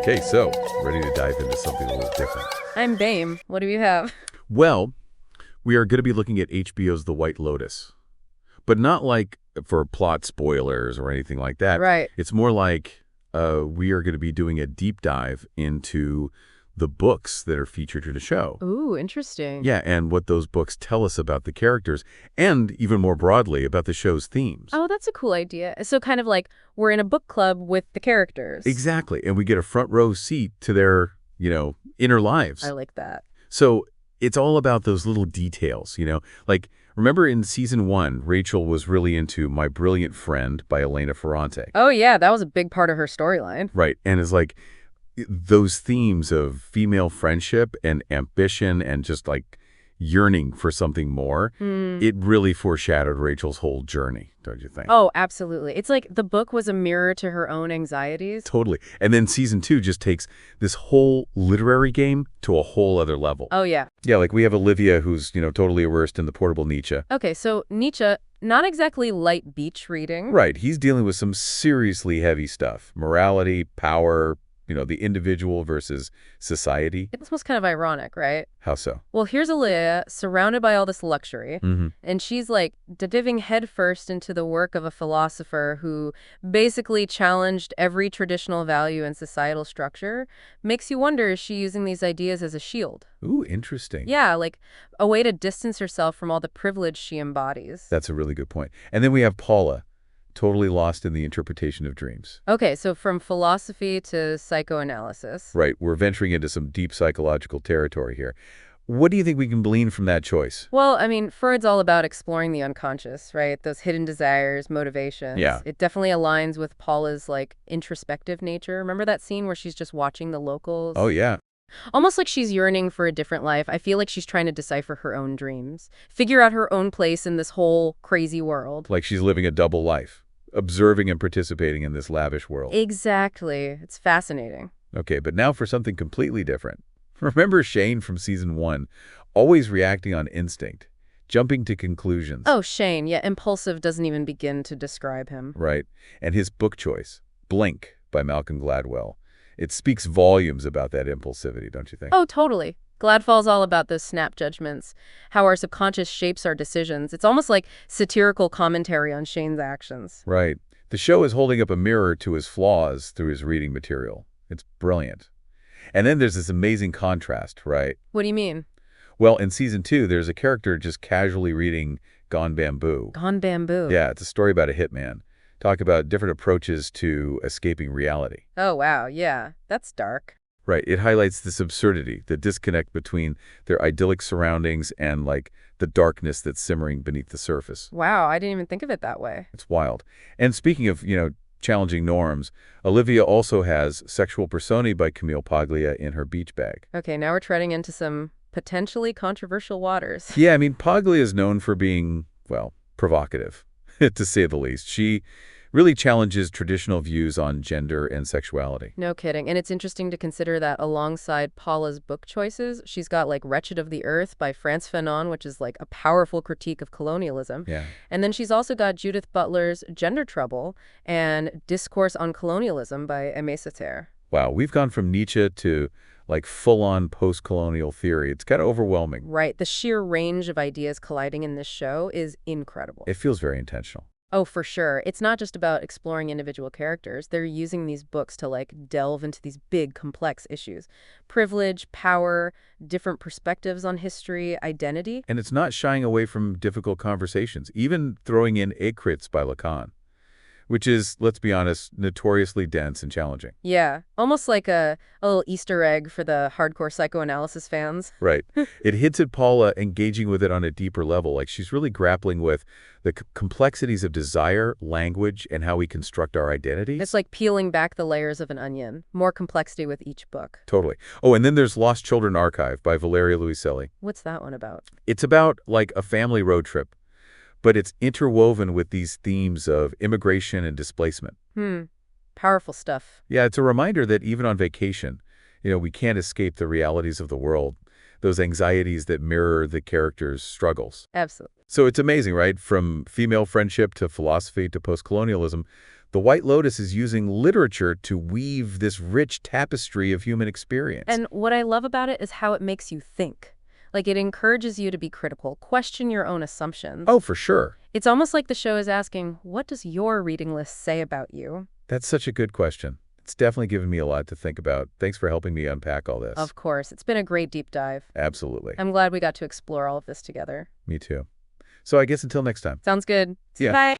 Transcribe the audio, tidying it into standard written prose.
Okay, so ready to dive into something a little different. I'm Bame. What do you have? Well, we are going to be looking at HBO's The White Lotus, but not like for plot spoilers or anything like that. Right. It's more like we are going to be doing a deep dive into the books that are featured in the show. Ooh, interesting. Yeah, and what those books tell us about the characters, and even more broadly, about the show's themes. Oh, that's a cool idea. So kind of like we're in a book club with the characters. Exactly, and we get a front row seat to their, inner lives. I like that. So it's all about those little details, like remember in season 1, Rachel was really into My Brilliant Friend by Elena Ferrante. Oh, yeah, that was a big part of her storyline. Right, and it's like those themes of female friendship and ambition and just like yearning for something more, it really foreshadowed Rachel's whole journey, don't you think? Oh, absolutely. It's like the book was a mirror to her own anxieties. Totally. And then season 2 just takes this whole literary game to a whole other level. Oh, yeah. Yeah, like we have Olivia who's, totally immersed in the portable Nietzsche. Okay, so Nietzsche, not exactly light beach reading. Right. He's dealing with some seriously heavy stuff. Morality, power, the individual versus society. It's almost kind of ironic, right? How so? Well, here's Elena surrounded by all this luxury, and she's like diving headfirst into the work of a philosopher who basically challenged every traditional value and societal structure. Makes you wonder, is she using these ideas as a shield? Ooh, interesting. Yeah, like a way to distance herself from all the privilege she embodies. That's a really good point. And then we have Paula, totally lost in the interpretation of dreams. Okay, so from philosophy to psychoanalysis. Right, we're venturing into some deep psychological territory here. What do you think we can glean from that choice? Well, I mean, Freud's all about exploring the unconscious, right? Those hidden desires, motivations. Yeah. It definitely aligns with Paula's, like, introspective nature. Remember that scene where she's just watching the locals? Oh, yeah. Almost like she's yearning for a different life. I feel like she's trying to decipher her own dreams, figure out her own place in this whole crazy world. Like she's living a double life, observing and participating in this lavish world. Exactly. It's fascinating. Okay, but now for something completely different. Remember Shane from season 1, always reacting on instinct, jumping to conclusions. Oh, Shane. Yeah, impulsive doesn't even begin to describe him. Right. And his book choice, Blink by Malcolm Gladwell. It speaks volumes about that impulsivity, don't you think? Oh, totally. Gladwell's all about those snap judgments, how our subconscious shapes our decisions. It's almost like satirical commentary on Shane's actions. Right. The show is holding up a mirror to his flaws through his reading material. It's brilliant. And then there's this amazing contrast, right? What do you mean? Well, in season 2, there's a character just casually reading Gone Bamboo. Gone Bamboo. Yeah, it's a story about a hitman. Talk about different approaches to escaping reality. Oh, wow. Yeah, that's dark. Right. It highlights this absurdity, the disconnect between their idyllic surroundings and, like, the darkness that's simmering beneath the surface. Wow, I didn't even think of it that way. It's wild. And speaking of, challenging norms, Olivia also has Sexual Personae by Camille Paglia in her beach bag. Okay, now we're treading into some potentially controversial waters. Yeah, I mean, Paglia is known for being, well, provocative, to say the least. She really challenges traditional views on gender and sexuality. No kidding. And it's interesting to consider that alongside Paula's book choices, she's got like Wretched of the Earth by Frantz Fanon, which is like a powerful critique of colonialism. Yeah. And then she's also got Judith Butler's Gender Trouble and Discourse on Colonialism by Aimé Césaire. Wow, we've gone from Nietzsche to like full-on post-colonial theory. It's kind of overwhelming. Right. The sheer range of ideas colliding in this show is incredible. It feels very intentional. Oh, for sure. It's not just about exploring individual characters. They're using these books to like delve into these big, complex issues. Privilege, power, different perspectives on history, identity. And it's not shying away from difficult conversations, even throwing in Écrits by Lacan, which is, let's be honest, notoriously dense and challenging. Yeah, almost like a little Easter egg for the hardcore psychoanalysis fans. Right. It hits at Paula engaging with it on a deeper level. Like she's really grappling with the complexities of desire, language, and how we construct our identities. It's like peeling back the layers of an onion. More complexity with each book. Totally. Oh, and then there's Lost Children Archive by Valeria Luiselli. What's that one about? It's about like a family road trip, but it's interwoven with these themes of immigration and displacement. Powerful stuff. Yeah, it's a reminder that even on vacation, we can't escape the realities of the world. those anxieties that mirror the character's struggles. Absolutely. So it's amazing, right? From female friendship to philosophy to post-colonialism, The White Lotus is using literature to weave this rich tapestry of human experience. And what I love about it is how it makes you think. Like, it encourages you to be critical, question your own assumptions. Oh, for sure. It's almost like the show is asking, what does your reading list say about you? That's such a good question. It's definitely given me a lot to think about. Thanks for helping me unpack all this. Of course. It's been a great deep dive. Absolutely. I'm glad we got to explore all of this together. Me too. So I guess until next time. Sounds good. Yeah. Bye.